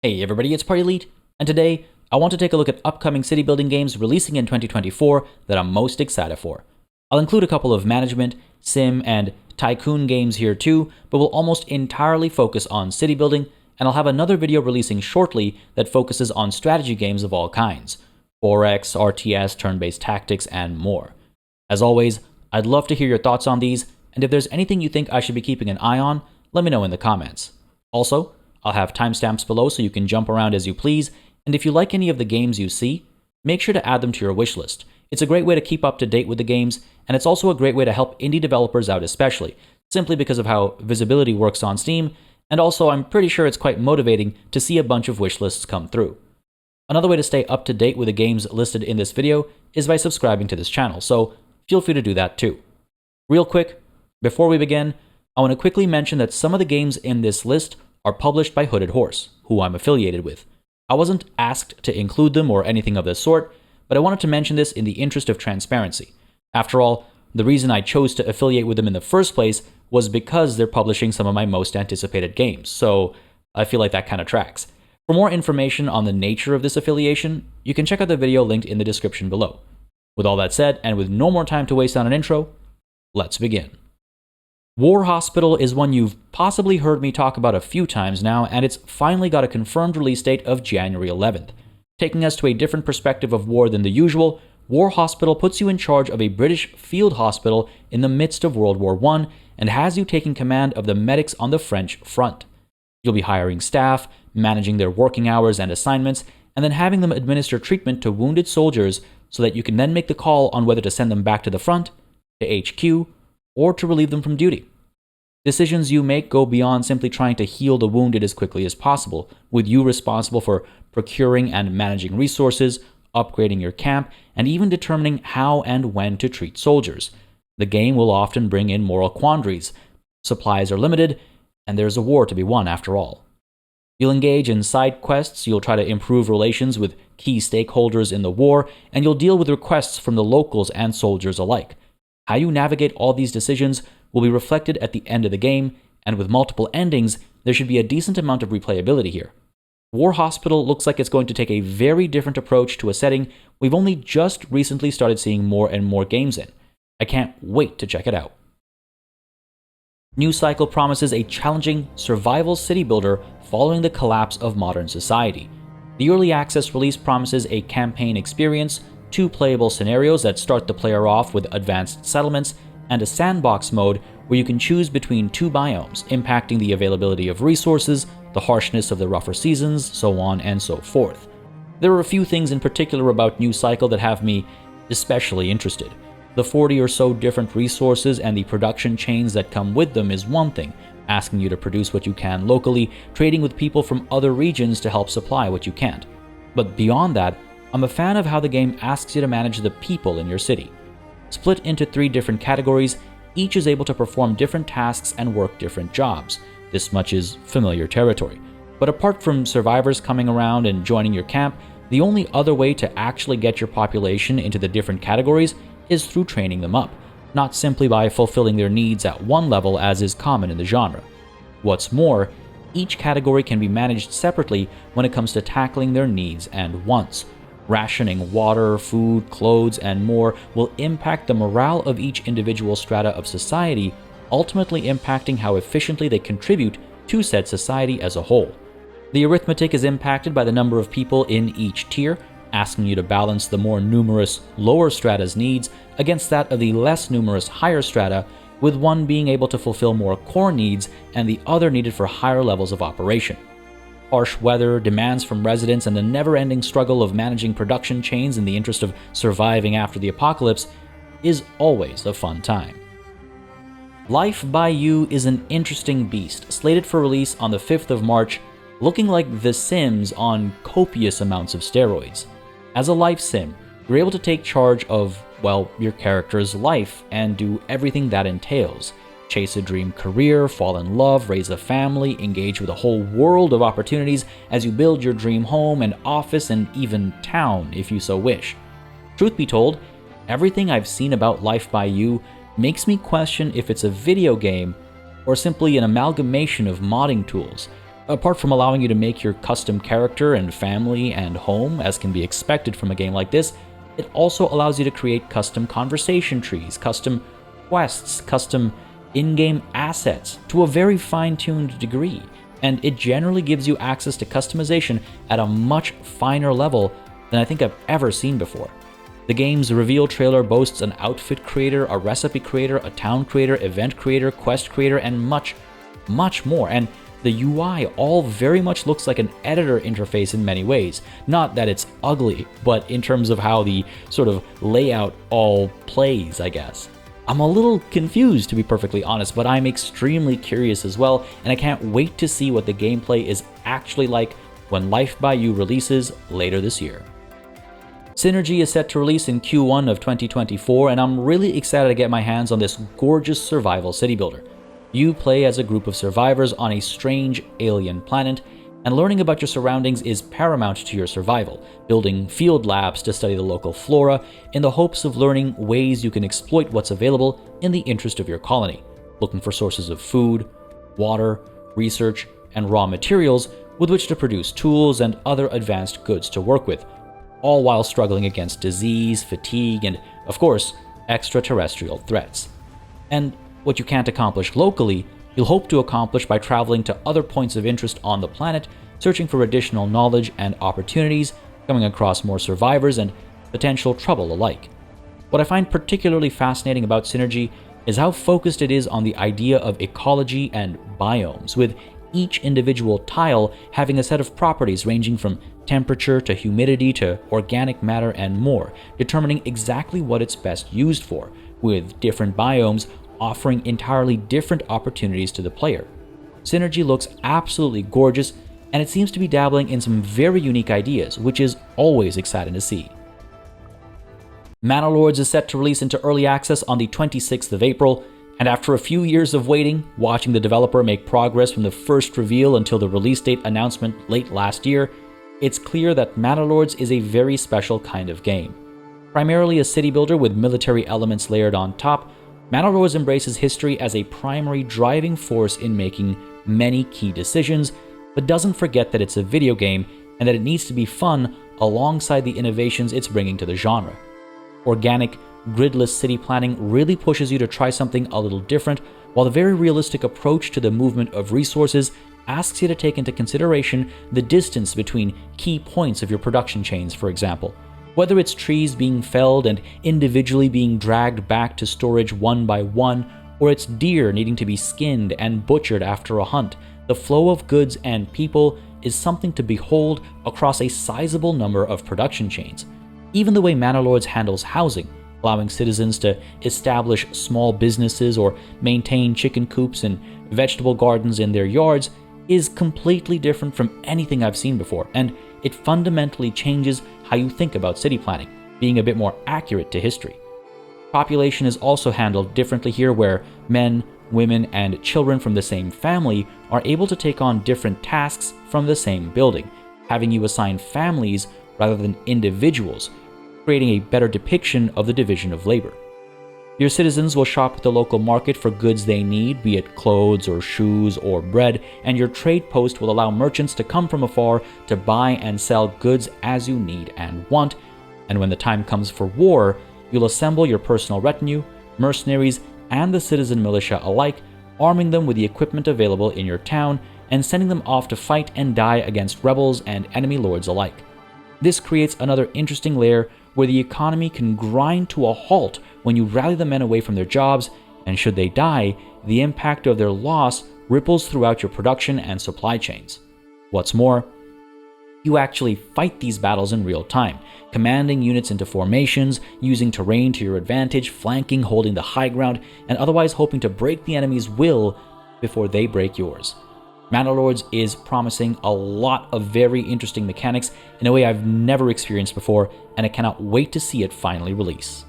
Hey everybody, it's Party Elite, and today I want to take a look at upcoming city building games releasing in 2024 that I'm most excited for. I'll include a couple of management, sim, and tycoon games here too, but we'll almost entirely focus on city building, and I'll have another video releasing shortly that focuses on strategy games of all kinds, 4X, RTS, turn-based tactics, and more. As always, I'd love to hear your thoughts on these, and if there's anything you think I should be keeping an eye on, let me know in the comments. Also, I'll have timestamps below so you can jump around as you please, and if you like any of the games you see, make sure to add them to your wishlist. It's a great way to keep up to date with the games, and it's also a great way to help indie developers out especially, simply because of how visibility works on Steam, and also I'm pretty sure it's quite motivating to see a bunch of wishlists come through. Another way to stay up to date with the games listed in this video is by subscribing to this channel, so feel free to do that too. Real quick, before we begin, I want to quickly mention that some of the games in this list are published by Hooded Horse, who I'm affiliated with. I wasn't asked to include them or anything of the sort, but I wanted to mention this in the interest of transparency. After all, the reason I chose to affiliate with them in the first place was because they're publishing some of my most anticipated games, so I feel like that kind of tracks. For more information on the nature of this affiliation, you can check out the video linked in the description below. With all that said, and with no more time to waste on an intro, let's begin. War Hospital is one you've possibly heard me talk about a few times now, and it's finally got a confirmed release date of January 11th. Taking us to a different perspective of war than the usual, War Hospital puts you in charge of a British field hospital in the midst of World War I and has you taking command of the medics on the French front. You'll be hiring staff, managing their working hours and assignments, and then having them administer treatment to wounded soldiers so that you can then make the call on whether to send them back to the front, to HQ, or to relieve them from duty. Decisions you make go beyond simply trying to heal the wounded as quickly as possible, with you responsible for procuring and managing resources, upgrading your camp, and even determining how and when to treat soldiers. The game will often bring in moral quandaries. Supplies are limited, and there's a war to be won after all. You'll engage in side quests, you'll try to improve relations with key stakeholders in the war, and you'll deal with requests from the locals and soldiers alike. How you navigate all these decisions will be reflected at the end of the game, and with multiple endings, there should be a decent amount of replayability here. War Hospital looks like it's going to take a very different approach to a setting we've only just recently started seeing more and more games in. I can't wait to check it out. New Cycle promises a challenging survival city builder following the collapse of modern society. The early access release promises a campaign experience, 2 playable scenarios that start the player off with advanced settlements, and a sandbox mode where you can choose between 2 biomes, impacting the availability of resources, the harshness of the rougher seasons, so on and so forth. There are a few things in particular about New Cycle that have me especially interested. The 40 or so different resources and the production chains that come with them is one thing, asking you to produce what you can locally, trading with people from other regions to help supply what you can't. But beyond that, I'm a fan of how the game asks you to manage the people in your city. Split into 3 different categories, each is able to perform different tasks and work different jobs. This much is familiar territory. But apart from survivors coming around and joining your camp, the only other way to actually get your population into the different categories is through training them up, not simply by fulfilling their needs at one level as is common in the genre. What's more, each category can be managed separately when it comes to tackling their needs and wants. Rationing water, food, clothes, and more will impact the morale of each individual strata of society, ultimately impacting how efficiently they contribute to said society as a whole. The arithmetic is impacted by the number of people in each tier, asking you to balance the more numerous lower strata's needs against that of the less numerous higher strata, with one being able to fulfill more core needs and the other needed for higher levels of operation. Harsh weather, demands from residents, and the never-ending struggle of managing production chains in the interest of surviving after the apocalypse is always a fun time. Life by You is an interesting beast, slated for release on the 5th of March, looking like The Sims on copious amounts of steroids. As a life sim, you're able to take charge of, well, your character's life and do everything that entails. Chase a dream career, fall in love, raise a family, engage with a whole world of opportunities as you build your dream home and office and even town if you so wish. Truth be told, everything I've seen about Life by You makes me question if it's a video game or simply an amalgamation of modding tools. Apart from allowing you to make your custom character and family and home, as can be expected from a game like this, it also allows you to create custom conversation trees, custom quests, custom in-game assets to a very fine-tuned degree, and it generally gives you access to customization at a much finer level than I think I've ever seen before. The game's reveal trailer boasts an outfit creator, a recipe creator, a town creator, event creator, quest creator, and much, much more. And the UI all very much looks like an editor interface in many ways. Not that it's ugly, but in terms of how the sort of layout all plays, I guess. I'm a little confused, to be perfectly honest, but I'm extremely curious as well, and I can't wait to see what the gameplay is actually like when Life by You releases later this year. Synergy is set to release in Q1 of 2024, and I'm really excited to get my hands on this gorgeous survival city builder. You play as a group of survivors on a strange alien planet, and learning about your surroundings is paramount to your survival, building field labs to study the local flora in the hopes of learning ways you can exploit what's available in the interest of your colony, looking for sources of food, water, research, and raw materials with which to produce tools and other advanced goods to work with, all while struggling against disease, fatigue, and, of course, extraterrestrial threats. And what you can't accomplish locally, you'll hope to accomplish by traveling to other points of interest on the planet, searching for additional knowledge and opportunities, coming across more survivors and potential trouble alike. What I find particularly fascinating about Synergy is how focused it is on the idea of ecology and biomes, with each individual tile having a set of properties ranging from temperature to humidity to organic matter and more, determining exactly what it's best used for, with different biomes offering entirely different opportunities to the player. Synergy looks absolutely gorgeous, and it seems to be dabbling in some very unique ideas, which is always exciting to see. Manor is set to release into early access on the 26th of April, and after a few years of waiting, watching the developer make progress from the first reveal until the release date announcement late last year, it's clear that Manor is a very special kind of game. Primarily a city builder with military elements layered on top, Manor embraces history as a primary driving force in making many key decisions, but doesn't forget that it's a video game and that it needs to be fun alongside the innovations it's bringing to the genre. Organic, gridless city planning really pushes you to try something a little different, while the very realistic approach to the movement of resources asks you to take into consideration the distance between key points of your production chains, for example. Whether it's trees being felled and individually being dragged back to storage one by one, or it's deer needing to be skinned and butchered after a hunt, the flow of goods and people is something to behold across a sizable number of production chains. Even the way Manor handles housing, allowing citizens to establish small businesses or maintain chicken coops and vegetable gardens in their yards, is completely different from anything I've seen before, and it fundamentally changes how you think about city planning, being a bit more accurate to history. Population is also handled differently here, where men, women, and children from the same family are able to take on different tasks from the same building, having you assign families rather than individuals, creating a better depiction of the division of labor. Your citizens will shop at the local market for goods they need, be it clothes or shoes or bread, and your trade post will allow merchants to come from afar to buy and sell goods as you need and want. And when the time comes for war, you'll assemble your personal retinue, mercenaries, and the citizen militia alike, arming them with the equipment available in your town and sending them off to fight and die against rebels and enemy lords alike. This creates another interesting layer where the economy can grind to a halt when you rally the men away from their jobs, and should they die, the impact of their loss ripples throughout your production and supply chains. What's more, you actually fight these battles in real time, commanding units into formations, using terrain to your advantage, flanking, holding the high ground, and otherwise hoping to break the enemy's will before they break yours. Manor is promising a lot of very interesting mechanics in a way I've never experienced before, and I cannot wait to see it finally release.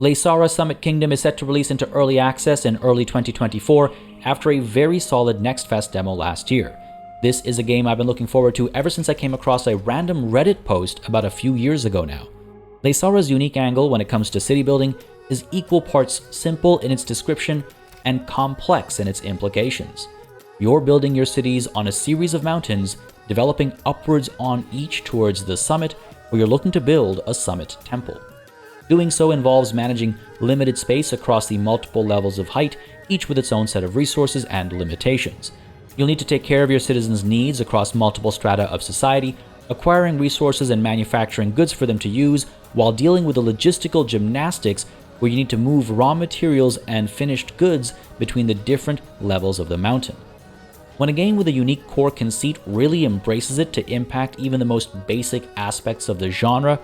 Leysara Summit Kingdom is set to release into early access in early 2024 after a very solid Next Fest demo last year. This is a game I've been looking forward to ever since I came across a random Reddit post about a few years ago now. Leysara's unique angle when it comes to city building is equal parts simple in its description and complex in its implications. You're building your cities on a series of mountains, developing upwards on each towards the summit, where you're looking to build a summit temple. Doing so involves managing limited space across the multiple levels of height, each with its own set of resources and limitations. You'll need to take care of your citizens' needs across multiple strata of society, acquiring resources and manufacturing goods for them to use, while dealing with the logistical gymnastics where you need to move raw materials and finished goods between the different levels of the mountain. When a game with a unique core conceit really embraces it to impact even the most basic aspects of the genre,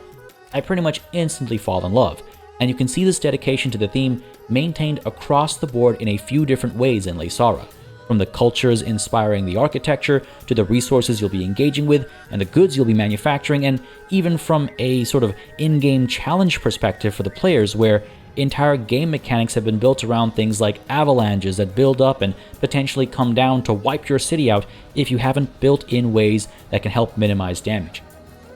I pretty much instantly fall in love, and you can see this dedication to the theme maintained across the board in a few different ways in Leysara, from the cultures inspiring the architecture, to the resources you'll be engaging with, and the goods you'll be manufacturing, and even from a sort of in-game challenge perspective for the players, where entire game mechanics have been built around things like avalanches that build up and potentially come down to wipe your city out if you haven't built in ways that can help minimize damage.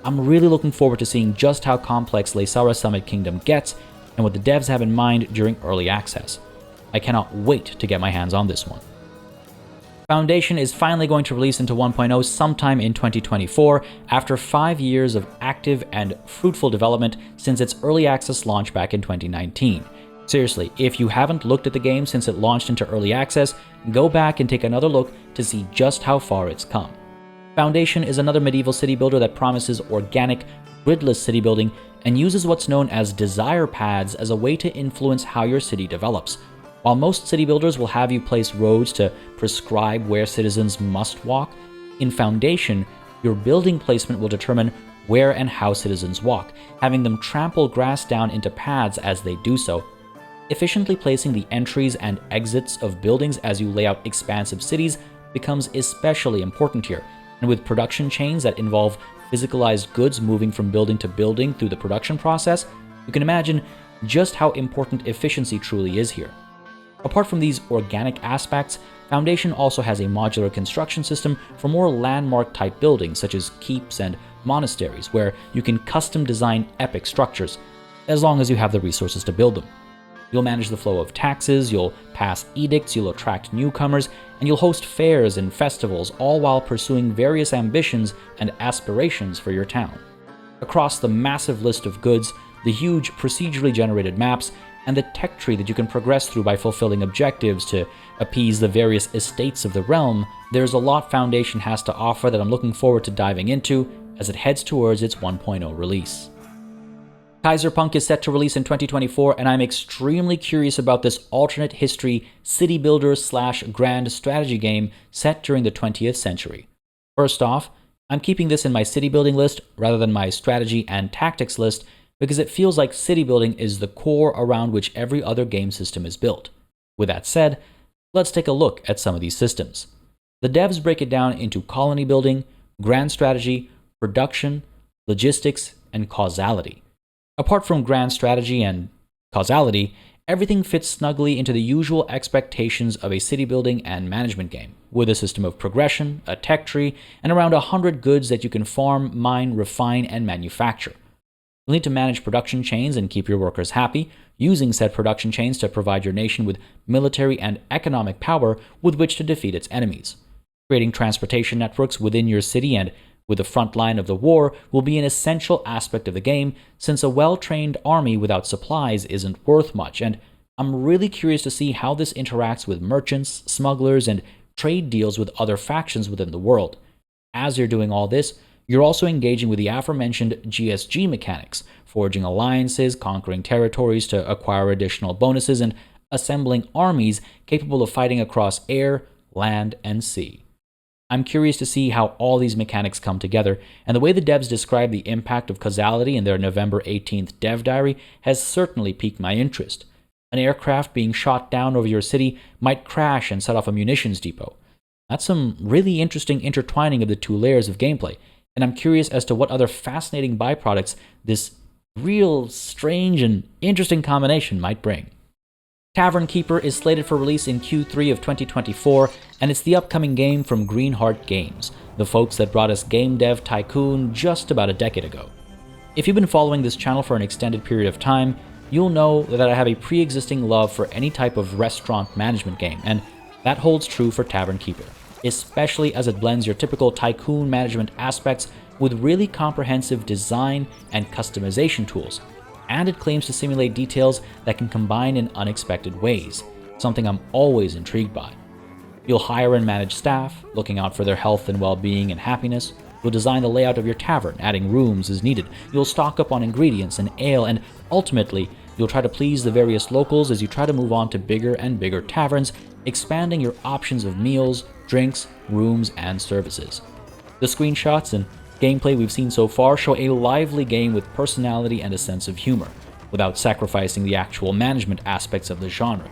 I'm really looking forward to seeing just how complex Leysara Summit Kingdom gets and what the devs have in mind during early access. I cannot wait to get my hands on this one. Foundation is finally going to release into 1.0 sometime in 2024 after 5 years of active and fruitful development since its early access launch back in 2019. Seriously, if you haven't looked at the game since it launched into early access, go back and take another look to see just how far it's come. Foundation is another medieval city builder that promises organic, gridless city building and uses what's known as desire pads as a way to influence how your city develops. While most city builders will have you place roads to prescribe where citizens must walk, in Foundation, your building placement will determine where and how citizens walk, having them trample grass down into paths as they do so. Efficiently placing the entries and exits of buildings as you lay out expansive cities becomes especially important here, and with production chains that involve physicalized goods moving from building to building through the production process, you can imagine just how important efficiency truly is here. Apart from these organic aspects, Foundation also has a modular construction system for more landmark-type buildings such as keeps and monasteries, where you can custom design epic structures, as long as you have the resources to build them. You'll manage the flow of taxes, you'll pass edicts, you'll attract newcomers, and you'll host fairs and festivals, all while pursuing various ambitions and aspirations for your town. Across the massive list of goods, the huge procedurally generated maps, and the tech tree that you can progress through by fulfilling objectives to appease the various estates of the realm, there's a lot Foundation has to offer that I'm looking forward to diving into as it heads towards its 1.0 release. Kaiserpunk is set to release in 2024, and I'm extremely curious about this alternate history city builder / grand strategy game set during the 20th century. First off, I'm keeping this in my city building list rather than my strategy and tactics list because it feels like city building is the core around which every other game system is built. With that said, let's take a look at some of these systems. The devs break it down into colony building, grand strategy, production, logistics, and causality. Apart from grand strategy and causality, everything fits snugly into the usual expectations of a city building and management game, with a system of progression, a tech tree, and around 100 goods that you can farm, mine, refine, and manufacture. You'll need to manage production chains and keep your workers happy, using said production chains to provide your nation with military and economic power with which to defeat its enemies. Creating transportation networks within your city and with the front line of the war will be an essential aspect of the game, since a well-trained army without supplies isn't worth much, and I'm really curious to see how this interacts with merchants, smugglers, and trade deals with other factions within the world. As you're doing all this, you're also engaging with the aforementioned GSG mechanics, forging alliances, conquering territories to acquire additional bonuses, and assembling armies capable of fighting across air, land, and sea. I'm curious to see how all these mechanics come together, and the way the devs describe the impact of causality in their November 18th dev diary has certainly piqued my interest. An aircraft being shot down over your city might crash and set off a munitions depot. That's some really interesting intertwining of the two layers of gameplay, and I'm curious as to what other fascinating byproducts this real strange and interesting combination might bring. Tavern Keeper is slated for release in Q3 of 2024, and it's the upcoming game from Greenheart Games, the folks that brought us Game Dev Tycoon just about a decade ago. If you've been following this channel for an extended period of time, you'll know that I have a pre-existing love for any type of restaurant management game, and that holds true for Tavern Keeper. especially as it blends your typical tycoon management aspects with really comprehensive design and customization tools, and it claims to simulate details that can combine in unexpected ways, something I'm always intrigued by. You'll hire and manage staff, looking out for their health and well-being and happiness. You'll design the layout of your tavern, adding rooms as needed. You'll stock up on ingredients and ale, and ultimately, you'll try to please the various locals as you try to move on to bigger and bigger taverns, expanding your options of meals, drinks, rooms, and services. The screenshots and gameplay we've seen so far show a lively game with personality and a sense of humor, without sacrificing the actual management aspects of the genre.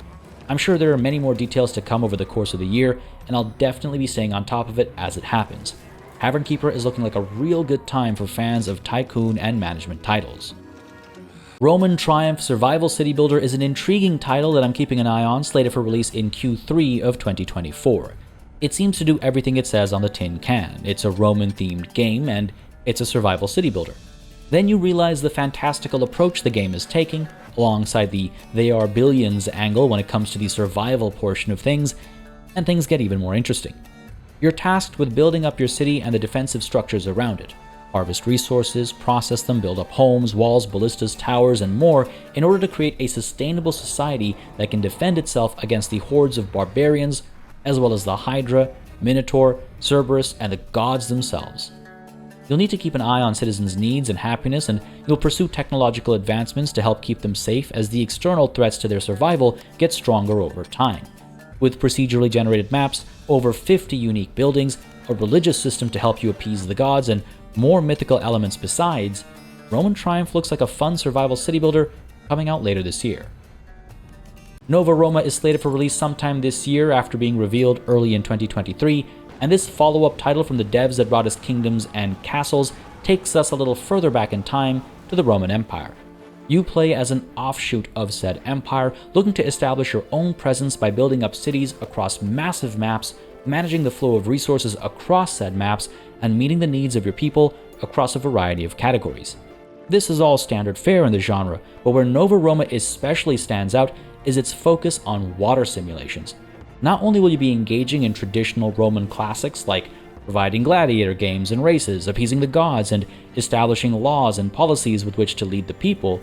I'm sure there are many more details to come over the course of the year, and I'll definitely be staying on top of it as it happens. Tavern Keeper is looking like a real good time for fans of tycoon and management titles. Roman Triumph Survival City Builder is an intriguing title that I'm keeping an eye on, slated for release in Q3 of 2024. It seems to do everything it says on the tin can. It's a Roman-themed game, and it's a survival city builder. Then you realize the fantastical approach the game is taking, alongside the they are billions angle when it comes to the survival portion of things, and things get even more interesting. You're tasked with building up your city and the defensive structures around it. Harvest resources, process them, build up homes, walls, ballistas, towers, and more in order to create a sustainable society that can defend itself against the hordes of barbarians, as well as the Hydra, Minotaur, Cerberus, and the gods themselves. You'll need to keep an eye on citizens' needs and happiness, and you'll pursue technological advancements to help keep them safe as the external threats to their survival get stronger over time. With procedurally generated maps, over 50 unique buildings, a religious system to help you appease the gods, and more mythical elements besides, Roman Triumph looks like a fun survival city builder coming out later this year. Nova Roma is slated for release sometime this year after being revealed early in 2023, and this follow-up title from the devs that brought us Kingdoms and Castles takes us a little further back in time to the Roman Empire. You play as an offshoot of said empire, looking to establish your own presence by building up cities across massive maps, managing the flow of resources across said maps, and meeting the needs of your people across a variety of categories. This is all standard fare in the genre, but where Nova Roma especially stands out is its focus on water simulations. Not only will you be engaging in traditional Roman classics like providing gladiator games and races, appeasing the gods, and establishing laws and policies with which to lead the people,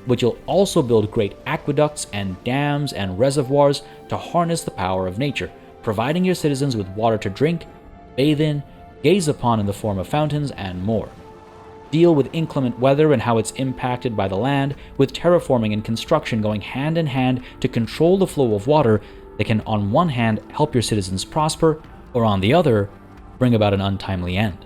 but you'll also build great aqueducts and dams and reservoirs to harness the power of nature, providing your citizens with water to drink, bathe in, gaze upon in the form of fountains, and more. Deal with inclement weather and how it's impacted by the land, with terraforming and construction going hand in hand to control the flow of water that can on one hand help your citizens prosper, or on the other, bring about an untimely end.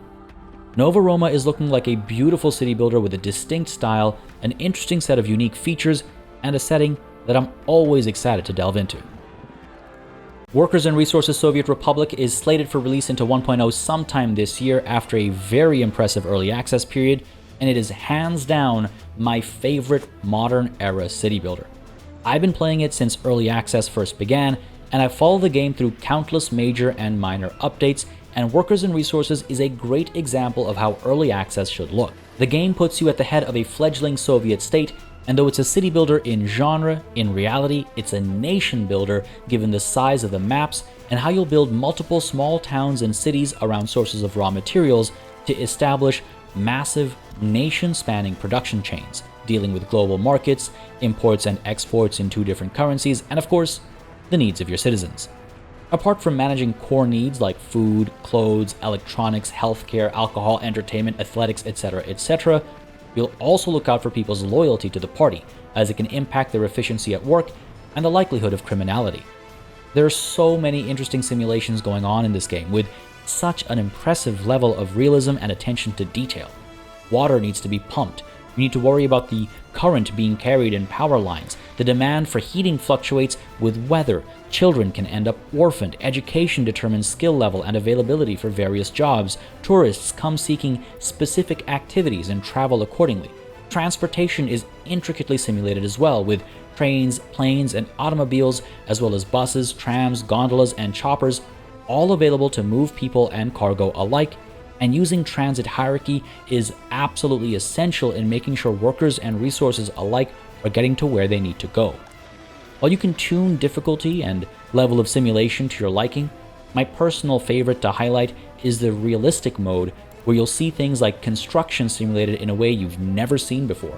Nova Roma is looking like a beautiful city builder with a distinct style, an interesting set of unique features, and a setting that I'm always excited to delve into. Workers and Resources Soviet Republic is slated for release into 1.0 sometime this year after a very impressive early access period, and it is hands down my favorite modern era city builder. I've been playing it since early access first began, and I've followed the game through countless major and minor updates, and Workers and Resources is a great example of how early access should look. The game puts you at the head of a fledgling Soviet state, and though it's a city builder in genre, in reality, it's a nation builder given the size of the maps and how you'll build multiple small towns and cities around sources of raw materials to establish massive nation-spanning production chains, dealing with global markets, imports and exports in 2 different currencies, and of course, the needs of your citizens. Apart from managing core needs like food, clothes, electronics, healthcare, alcohol, entertainment, athletics, etc., you'll also look out for people's loyalty to the party, as it can impact their efficiency at work and the likelihood of criminality. There are so many interesting simulations going on in this game, with such an impressive level of realism and attention to detail. Water needs to be pumped. You need to worry about the current being carried in power lines. The demand for heating fluctuates with weather. Children can end up orphaned. Education determines skill level and availability for various jobs. Tourists come seeking specific activities and travel accordingly. Transportation is intricately simulated as well, with trains, planes, and automobiles, as well as buses, trams, gondolas, and choppers, all available to move people and cargo alike. And using transit hierarchy is absolutely essential in making sure workers and resources alike are getting to where they need to go. While you can tune difficulty and level of simulation to your liking, My personal favorite to highlight is the realistic mode, where you'll see things like construction simulated in a way you've never seen before.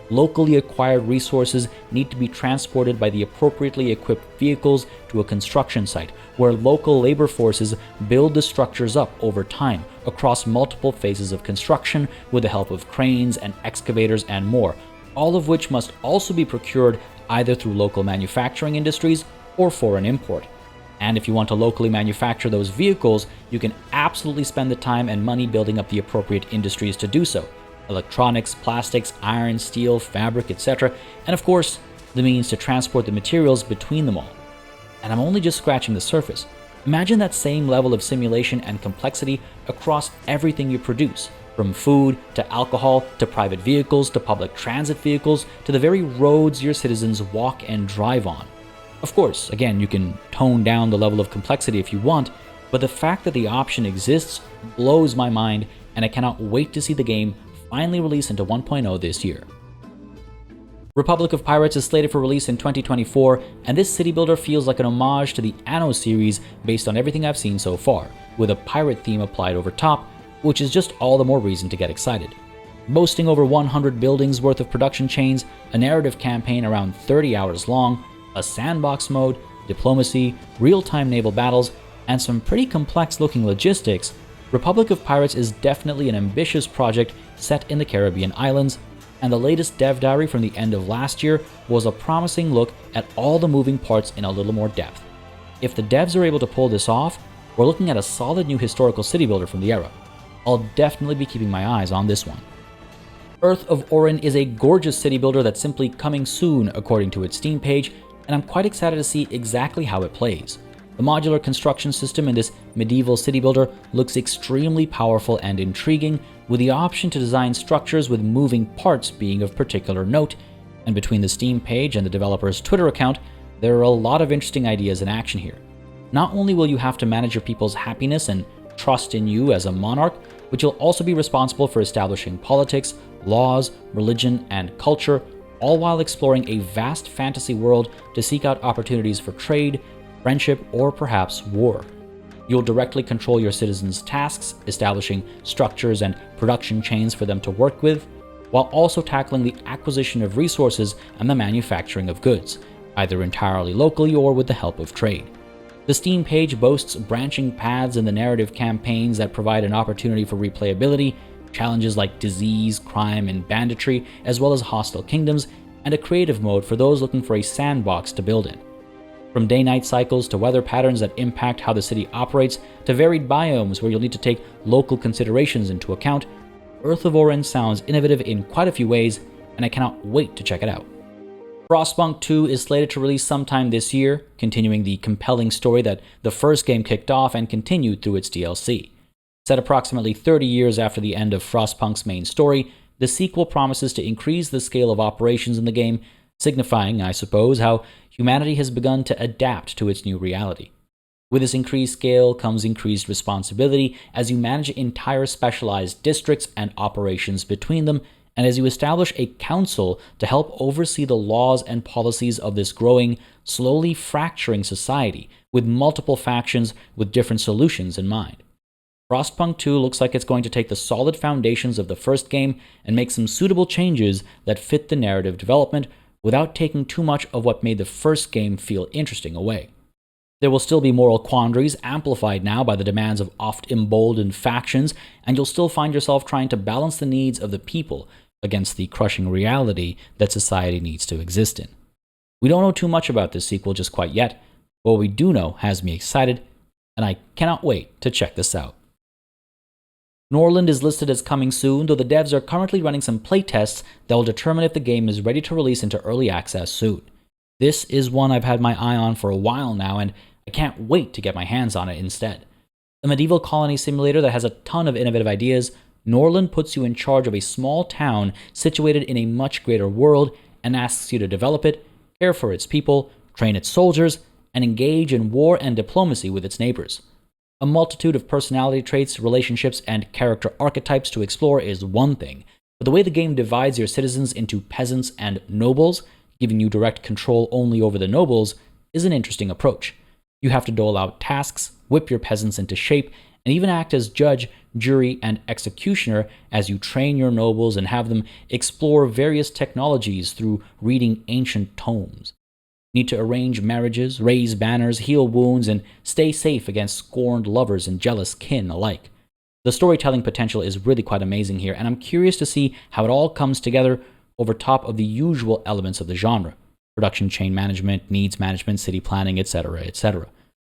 Locally acquired resources need to be transported by the appropriately equipped vehicles to a construction site, where local labor forces build the structures up over time across multiple phases of construction with the help of cranes and excavators and more, all of which must also be procured either through local manufacturing industries or foreign import. And if you want to locally manufacture those vehicles, you can absolutely spend the time and money building up the appropriate industries to do so. Electronics, plastics, iron, steel, fabric, etc. And of course, the means to transport the materials between them all. And I'm only just scratching the surface. Imagine that same level of simulation and complexity across everything you produce, from food to alcohol to private vehicles to public transit vehicles to the very roads your citizens walk and drive on. Of course, again, you can tone down the level of complexity if you want, but the fact that the option exists blows my mind, and I cannot wait to see the game finally release into 1.0 this year. Republic of Pirates is slated for release in 2024, and this city builder feels like an homage to the Anno series based on everything I've seen so far, with a pirate theme applied over top, which is just all the more reason to get excited. Boasting over 100 buildings worth of production chains, a narrative campaign around 30 hours long, a sandbox mode, diplomacy, real-time naval battles, and some pretty complex-looking logistics, Republic of Pirates is definitely an ambitious project set in the Caribbean islands, and the latest dev diary from the end of last year was a promising look at all the moving parts in a little more depth. If the devs are able to pull this off, we're looking at a solid new historical city builder from the era. I'll definitely be keeping my eyes on this one. Earth of Orin is a gorgeous city builder that's simply coming soon according to its Steam page, and I'm quite excited to see exactly how it plays. The modular construction system in this medieval city builder looks extremely powerful and intriguing, with the option to design structures with moving parts being of particular note, and between the Steam page and the developer's Twitter account, there are a lot of interesting ideas in action here. Not only will you have to manage your people's happiness and trust in you as a monarch, but you'll also be responsible for establishing politics, laws, religion, and culture, all while exploring a vast fantasy world to seek out opportunities for trade, friendship, or perhaps war. You'll directly control your citizens' tasks, establishing structures and production chains for them to work with, while also tackling the acquisition of resources and the manufacturing of goods, either entirely locally or with the help of trade. The Steam page boasts branching paths in the narrative campaigns that provide an opportunity for replayability, challenges like disease, crime, and banditry, as well as hostile kingdoms, and a creative mode for those looking for a sandbox to build in. From day-night cycles to weather patterns that impact how the city operates, to varied biomes where you'll need to take local considerations into account, Earth of Orin sounds innovative in quite a few ways, and I cannot wait to check it out. Frostpunk 2 is slated to release sometime this year, continuing the compelling story that the first game kicked off and continued through its DLC. Set approximately 30 years after the end of Frostpunk's main story, the sequel promises to increase the scale of operations in the game, signifying, I suppose, how humanity has begun to adapt to its new reality. With this increased scale comes increased responsibility as you manage entire specialized districts and operations between them, and as you establish a council to help oversee the laws and policies of this growing, slowly fracturing society, with multiple factions with different solutions in mind. Frostpunk 2 looks like it's going to take the solid foundations of the first game and make some suitable changes that fit the narrative development without taking too much of what made the first game feel interesting away. There will still be moral quandaries amplified now by the demands of oft-emboldened factions, and you'll still find yourself trying to balance the needs of the people against the crushing reality that society needs to exist in. We don't know too much about this sequel just quite yet, but what we do know has me excited, and I cannot wait to check this out. Norland is listed as coming soon, though the devs are currently running some playtests that will determine if the game is ready to release into early access soon. This is one I've had my eye on for a while now, and I can't wait to get my hands on it instead. A medieval colony simulator that has a ton of innovative ideas, Norland puts you in charge of a small town situated in a much greater world and asks you to develop it, care for its people, train its soldiers, and engage in war and diplomacy with its neighbors. A multitude of personality traits, relationships, and character archetypes to explore is one thing, but the way the game divides your citizens into peasants and nobles, giving you direct control only over the nobles, is an interesting approach. You have to dole out tasks, whip your peasants into shape, and even act as judge, jury, and executioner as you train your nobles and have them explore various technologies through reading ancient tomes. Need to arrange marriages, raise banners, heal wounds, and stay safe against scorned lovers and jealous kin alike. The storytelling potential is really quite amazing here, and I'm curious to see how it all comes together over top of the usual elements of the genre: production chain management, needs management, city planning, etc., etc.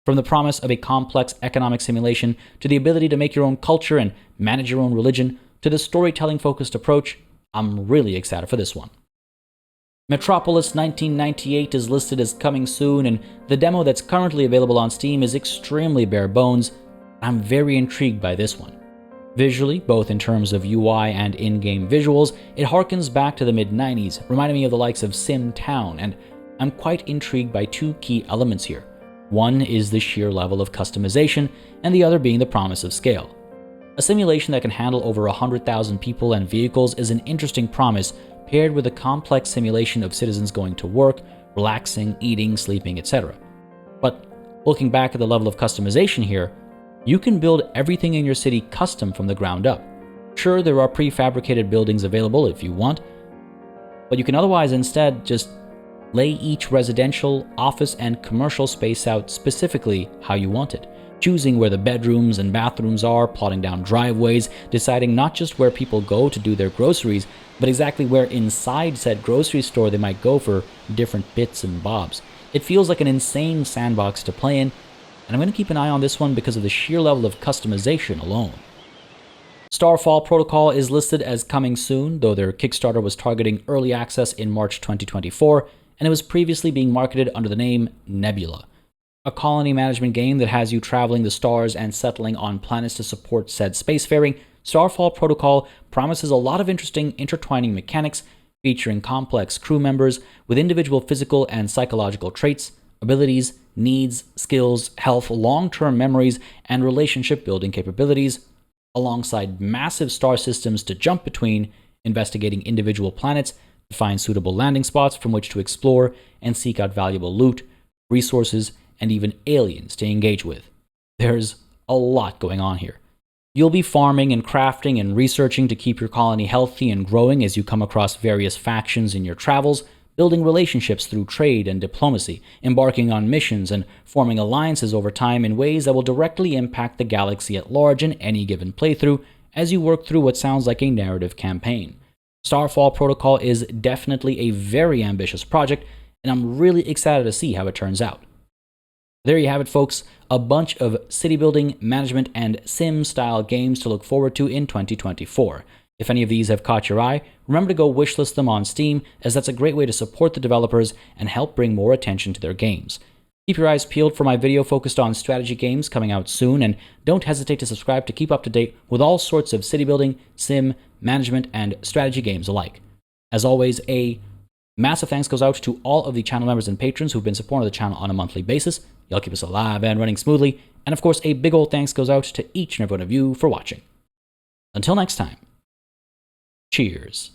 From the promise of a complex economic simulation to the ability to make your own culture and manage your own religion to the storytelling-focused approach, I'm really excited for this one. Metropolis 1998 is listed as coming soon, and the demo that's currently available on Steam is extremely bare bones. I'm very intrigued by this one. Visually, both in terms of UI and in-game visuals, it harkens back to the mid-90s, reminding me of the likes of SimTown, and I'm quite intrigued by two key elements here. One is the sheer level of customization, and the other being the promise of scale. A simulation that can handle over 100,000 people and vehicles is an interesting promise, paired with a complex simulation of citizens going to work, relaxing, eating, sleeping, etc. But looking back at the level of customization here, you can build everything in your city custom from the ground up. Sure, there are prefabricated buildings available if you want, but you can otherwise instead just lay each residential, office, and commercial space out specifically how you want it, choosing where the bedrooms and bathrooms are, plotting down driveways, deciding not just where people go to do their groceries, but exactly where inside said grocery store they might go for different bits and bobs. It feels like an insane sandbox to play in, and I'm going to keep an eye on this one because of the sheer level of customization alone. Starfall Protocol is listed as coming soon, though their Kickstarter was targeting early access in March 2024, and it was previously being marketed under the name Nebula. A colony management game that has you traveling the stars and settling on planets to support said spacefaring, Starfall Protocol promises a lot of interesting intertwining mechanics featuring complex crew members with individual physical and psychological traits, abilities, needs, skills, health, long-term memories, and relationship-building capabilities, alongside massive star systems to jump between, investigating individual planets to find suitable landing spots from which to explore and seek out valuable loot, resources, and even aliens to engage with. There's a lot going on here. You'll be farming and crafting and researching to keep your colony healthy and growing as you come across various factions in your travels, building relationships through trade and diplomacy, embarking on missions, and forming alliances over time in ways that will directly impact the galaxy at large in any given playthrough as you work through what sounds like a narrative campaign. Starfall Protocol is definitely a very ambitious project, and I'm really excited to see how it turns out. There you have it, folks, a bunch of city building, management, and sim-style games to look forward to in 2024. If any of these have caught your eye, remember to go wishlist them on Steam, as that's a great way to support the developers and help bring more attention to their games. Keep your eyes peeled for my video focused on strategy games coming out soon, and don't hesitate to subscribe to keep up to date with all sorts of city building, sim, management, and strategy games alike. As always, a massive thanks goes out to all of the channel members and patrons who've been supporting the channel on a monthly basis. Y'all keep us alive and running smoothly, and of course, a big old thanks goes out to each and every one of you for watching. Until next time. Cheers.